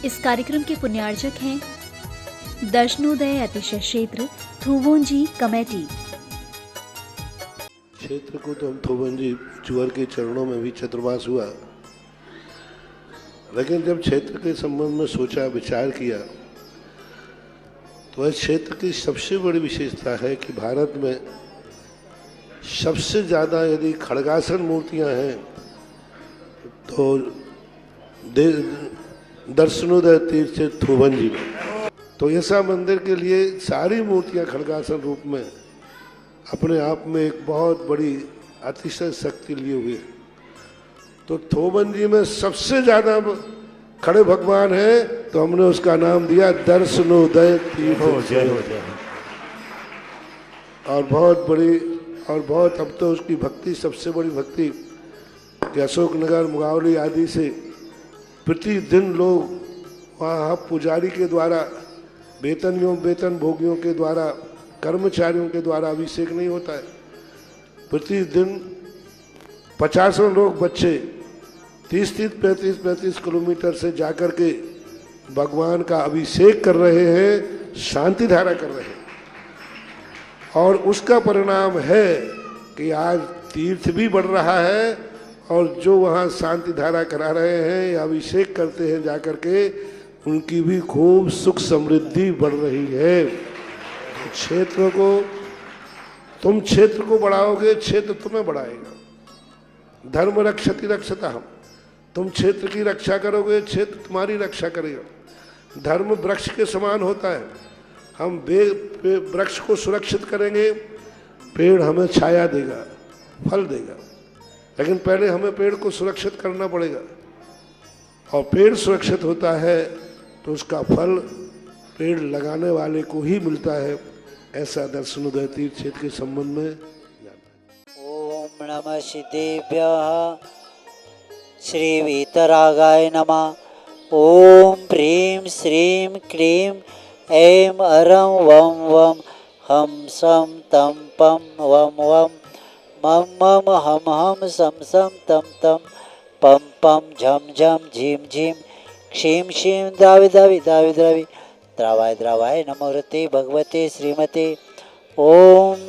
इस कार्यक्रम के पुण्यार्चक हैं दर्शनोदय अतिशय क्षेत्र थुवोंजी कमेटी। क्षेत्र को तो हम थुवोंजी चुअर के चरणों में भी चतुर्मास हुआ, लेकिन जब क्षेत्र के संबंध में सोचा विचार किया तो इस क्षेत्र की सबसे बड़ी विशेषता है कि भारत में सबसे ज़्यादा यदि खड़गासन मूर्तियां हैं तो दर्शनोदय तीर्थ थुवोंजी में। तो ऐसा मंदिर के लिए सारी मूर्तियां खड़गासन रूप में अपने आप में एक बहुत बड़ी अतिशय शक्ति लिए हुए। तो थुवोंजी में सबसे ज़्यादा खड़े भगवान हैं, तो हमने उसका नाम दिया दर्शनोदय तीर्थ। और बहुत बड़ी और बहुत अब तो उसकी भक्ति सबसे बड़ी भक्ति कि अशोकनगर मुगावली आदि से प्रतिदिन लोग वहाँ पुजारी के द्वारा वेतन भोगियों के द्वारा कर्मचारियों के द्वारा अभिषेक नहीं होता है। प्रतिदिन 50 लोग बच्चे 30-35 किलोमीटर से जाकर के भगवान का अभिषेक कर रहे हैं, शांति धारा कर रहे हैं। और उसका परिणाम है कि आज तीर्थ भी बढ़ रहा है और जो वहाँ शांति धारा करा रहे हैं या अभिषेक करते हैं जाकर के, उनकी भी खूब सुख समृद्धि बढ़ रही है। क्षेत्र को तुम क्षेत्र को बढ़ाओगे, क्षेत्र तुम्हें बढ़ाएगा। धर्म रक्षति रक्षता हम, तुम क्षेत्र की रक्षा करोगे, क्षेत्र तुम्हारी रक्षा करेगा। धर्म वृक्ष के समान होता है, हम वृक्ष को सुरक्षित करेंगे, पेड़ हमें छाया देगा, फल देगा। लेकिन पहले हमें पेड़ को सुरक्षित करना पड़ेगा, और पेड़ सुरक्षित होता है तो उसका फल पेड़ लगाने वाले को ही मिलता है। ऐसा दर्शनोदय तीर्थ क्षेत्र के संबंध में। ओम नमः सिद्धेभ्यः श्री वीतरागाय नमः। ओम प्रीं श्रीं क्लीं ऐं अरं वं वं हम सं तं पं वं वं मं मम हम हम सं सं तं तं पं पं झं झं झीं झीं क्षीं क्षीं द्रावि द्रावि द्रावि द्रावि द्रावाय द्रावाय नमोरते भगवते श्रीमते। ओम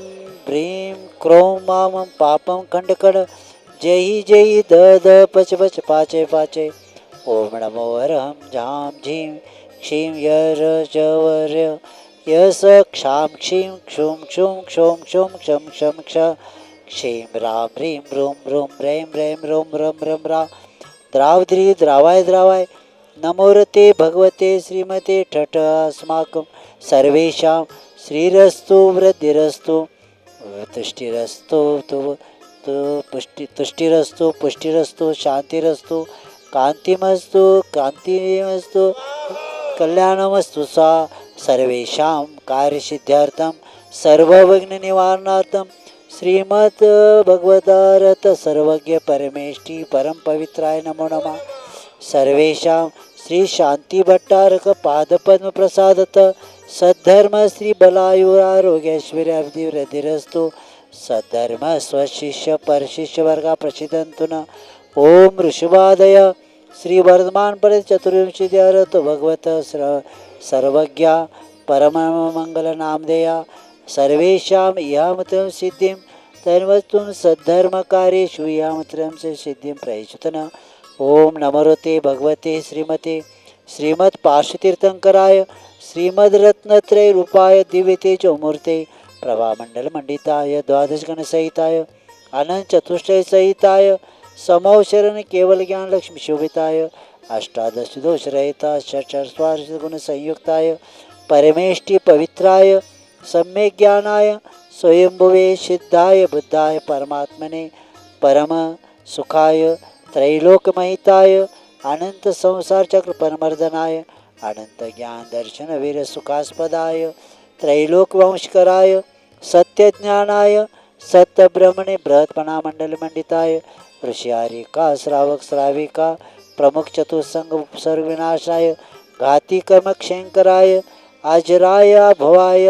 ब्रीं क्रों मां पापं खंड खंड जय जय द द पच पच पाचे पाचे। ओम नमो हरहं झां झीं क्षीं यर जवर यस क्षां क्षीं क्षुं क्षुं क्षों क्षुं क्षं क्षं क्ष क्षीं राम ह्रीं रूं रूं ह्रैं ह्रैं रों रं रं रा द्रावद्री द्रावाय द्रावाय नमोरते भगवते श्रीमते। ठठ अस्माकं सर्वेषां श्रीरस्तु वृद्धिरस्तु तुष्टिरस्तु तुष्टिरस्तु पुष्टिरस्तु शांतिरस्तु कांतिमस्तु कांतिमस्तु कल्याणमस्तु सा सर्वेषां कार्यसिद्ध्यर्थं सर्वविघ्न निवारणार्थं श्रीमद् भगवतारत सर्वज्ञ परमेष्टि परम पवित्राय नमो नमः। सर्वेषां श्री शांति भट्टारक पादपद्म प्रसादत सद्धर्म श्री बलायुरारोग्यैश्वर्याब्धि वृद्धिरस्तु। सद्धर्म स्वशिष्य परशिष्य वर्गा प्रसिद्धन्तु न। ओम ऋषभादय श्री वर्धमान पर चतुर्विंशतिरत भगवत सर्वज्ञा परम मंगल नामधेया सर्वेषां यामत्रं सिद्धिं तन्वस्तुं सद्धर्म कार्येषु यामत्रं से सिद्धिं प्रयच्छुतन। ओम नमोरते भगवते श्रीमते श्रीमद् पार्श्वतीर्थंकराय श्रीमद् रत्नत्रय रूपाय दिव्य तेजोमूर्ते प्रभामंडल मंडिताय द्वादश गण सहिताय अनंत चतुष्टय सहिताय समौशरण केवल ज्ञान लक्ष्मी शोभिताय अष्टादश दोष रहिता षट् गुण संयुक्ताय परमेष्टि पवित्राय सम्यक ज्ञानाय स्वयंभुवे सिद्धाय बुद्धाय परमात्मने परम सुखाय त्रैलोकमहिताय अनंत संसार चक्र परमर्दनाय अनंत ज्ञान दर्शन वीर सुखास्पदाय त्रैलोक वंशकराय सत्य ज्ञानाय सत्य ब्रह्मणे बृहत्पणा मंडल मंडिताय ऋषियारिका श्रावक श्राविका प्रमुख चतुस्संग सर्व विनाशाय घाती कर्म क्षयंकराय अजराय भवाय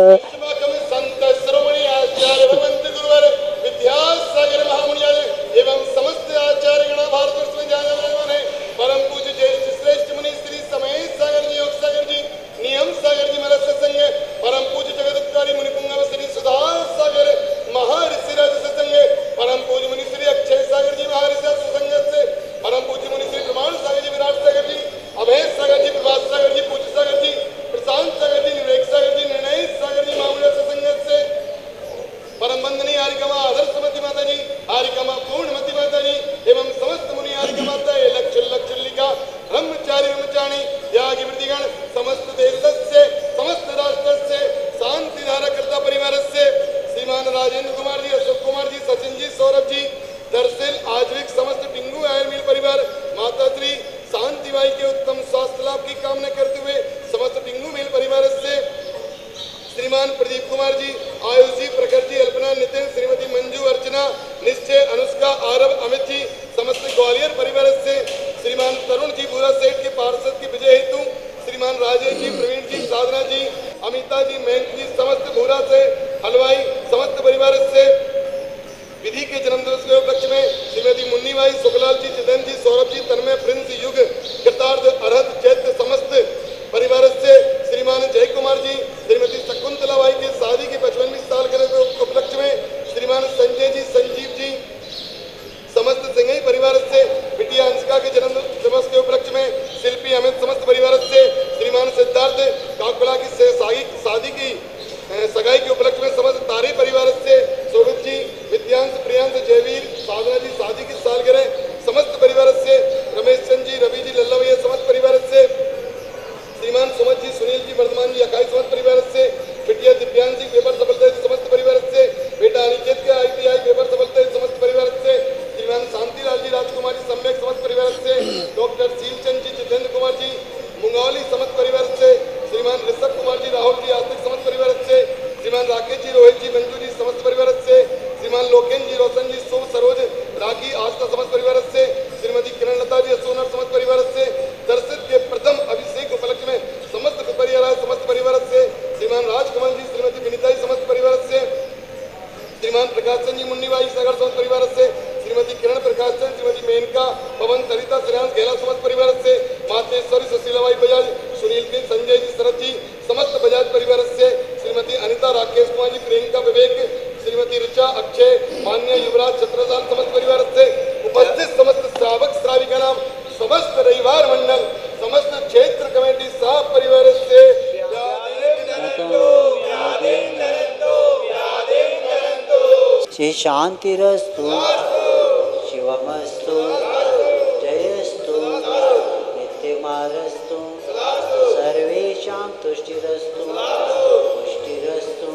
समस्त आचार्य गण भारत परम पूज्य ज्येष्ठ श्रेष्ठ मुनि श्री समेत सागर निश्चय, अनुष्का, आरव, अमित जी समस्त ग्वालियर परिवार से, श्रीमान तरुण जी बुरा सेठ के पार्षद की विजय हेतु, श्रीमान राजेश जी, प्रवीण जी, साधना जी, अमिता जी, मयंक जी समस्त भूरा से, हलवाई समस्त परिवार से, विधि के जन्मदिवस के उपलक्ष्य में श्रीमती मुन्नीबाई, सुखलाल जी, जितेंद्र जी, सौरभ जी, तन्मय, प्रिंस, युग, कृतार्थ, अरहत, चैत्र समस्त परिवार से, श्रीमान जय कुमार जी, श्रीमती शकुंतला बाई की शादी की 55वीं सालगिरह के उपलक्ष्य में श्रीमान संजय जी, संजीव जी समस्त सिंघई परिवार से, बिटिया अंशिका के जन्म दिवस के उपलक्ष्य में शिल्पी अमित समस्त परिवार से, श्रीमान सिद्धार्थ काकुला की शादी की सगाई के उपलक्ष्य में समस्त तारी परिवार से, शोभित जी, विद्यांश, प्रियांश, जयवीर, साधना जी शादी की सालगिरह समस्त परिवार से, रमेश चंद जी, रवि जी, लल्ला भैया समस्त परिवार से, श्रीमान सुमत जी, सुनील जी, वर्धमान जी, अकाई समस्त परिवार से, बिटिया दिव्यांश जी, पेपर सफलता समस्त परिवार से, बेटा अनिकेत के ITI पेपर सफलता समस्त परिवार से, श्रीमान शांतिलाल जी, राजकुमार जी, सम्यक समस्त परिवार से, डॉक्टर शीलचंद जी, जितेंद्र कुमार जी, मुंगावली समस्त परिवार से, श्रीमान ऋषभ कुमार जी, राहुल जी, आस्तिक समस्त परिवार से, श्रीमान राकेश जी, रोहित जी, मंजू जी समस्त परिवार से, श्रीमान लोकेन जी, रोशन जी, शुभ, सरोज, राखी, आस्था समस्त परिवार से, श्रीमती किरण लता जी, सोनर समस्त परिवार से, दर्शित के प्रथम अभिषेक उपलक्ष्य में समस्त परिवार समस्त परिवार से, श्रीमान राजकमल जी, श्रीमती विनीता जी समस्त परिवार से, श्रीमान प्रकाश चंद जी, मुन्नीबाई सागर समस्त परिवार से, श्रीमती किरण प्रकाश चंद, श्रीमती मेनका, पवन, सरिता, श्रेयांश, गेला समस्त परिवार से, मातेश्वरी, सुशीलाबाई बजाज, सुनील जी, संजय जी, शरद जी समस्त बजाज परिवार से, श्रीमती अनिता, राकेश कुमार जी, प्रियंका, विवेक, श्रीमती ऋचा, अक्षय, मान्य, युवराज, छत्रसाल समस्त परिवार से, उपस्थित समस्त श्रावक श्राविका नाम समस्त रविवार मंडल समस्त क्षेत्र कमेटी साहब परिवार से श्री शांतिरस्तु, शिवमस्तु, जयस्तु, नित्यमारस्तु, सर्वेषां तुष्टिरस्तु, पुष्टिरस्तु,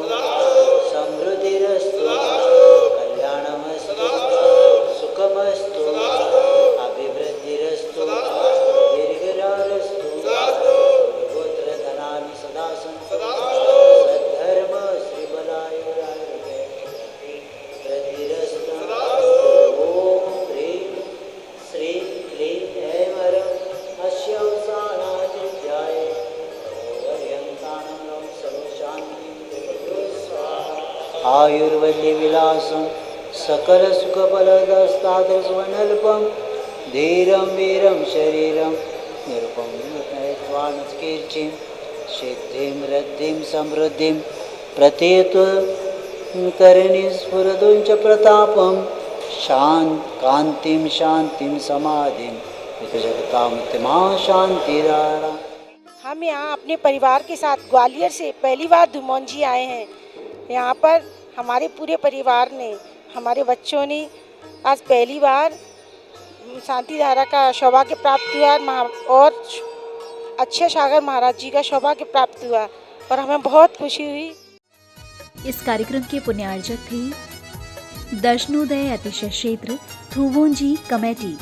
समृद्धिरस्तु, कल्याणमस्तु, सुखमस्तु, अभिवृद्धिरस्तु, दीर्घायुरस्तु, गोत्रधनानि सदा सन्तु, सद्धर्म श्रीबलायुरारोग्य वृद्धिरस्तु। ओम ह्रीं श्रीं क्लीं ऐं वरं अस्यवसानादित्याय पर्यन्तानं सर्वशान्तिं स्वाहा। आयुर्वल्ली विलासं सकल सुखफलदस्तादृशवनल्पं धीरं वीरं शरीरं निरुपं कीर्तिं सिद्धिं वृद्धिं समृद्धिं प्रतीयतु करणि स्फुरदुं च प्रतापं कांतिं शांतिं समाधिं जगतामित्मा शांतिरारा। हम यहाँ अपने परिवार के साथ ग्वालियर से पहली बार धुमौंजी आए हैं। यहाँ पर हमारे पूरे परिवार ने, हमारे बच्चों ने आज पहली बार शांति धारा का सौभाग्य प्राप्त हुआ और अच्छे सागर महाराज जी का सौभाग्य प्राप्त हुआ और हमें बहुत खुशी हुई। इस कार्यक्रम के पुण्यार्जक थे दर्शनोदय अतिशय क्षेत्र थुवोंजी कमेटी।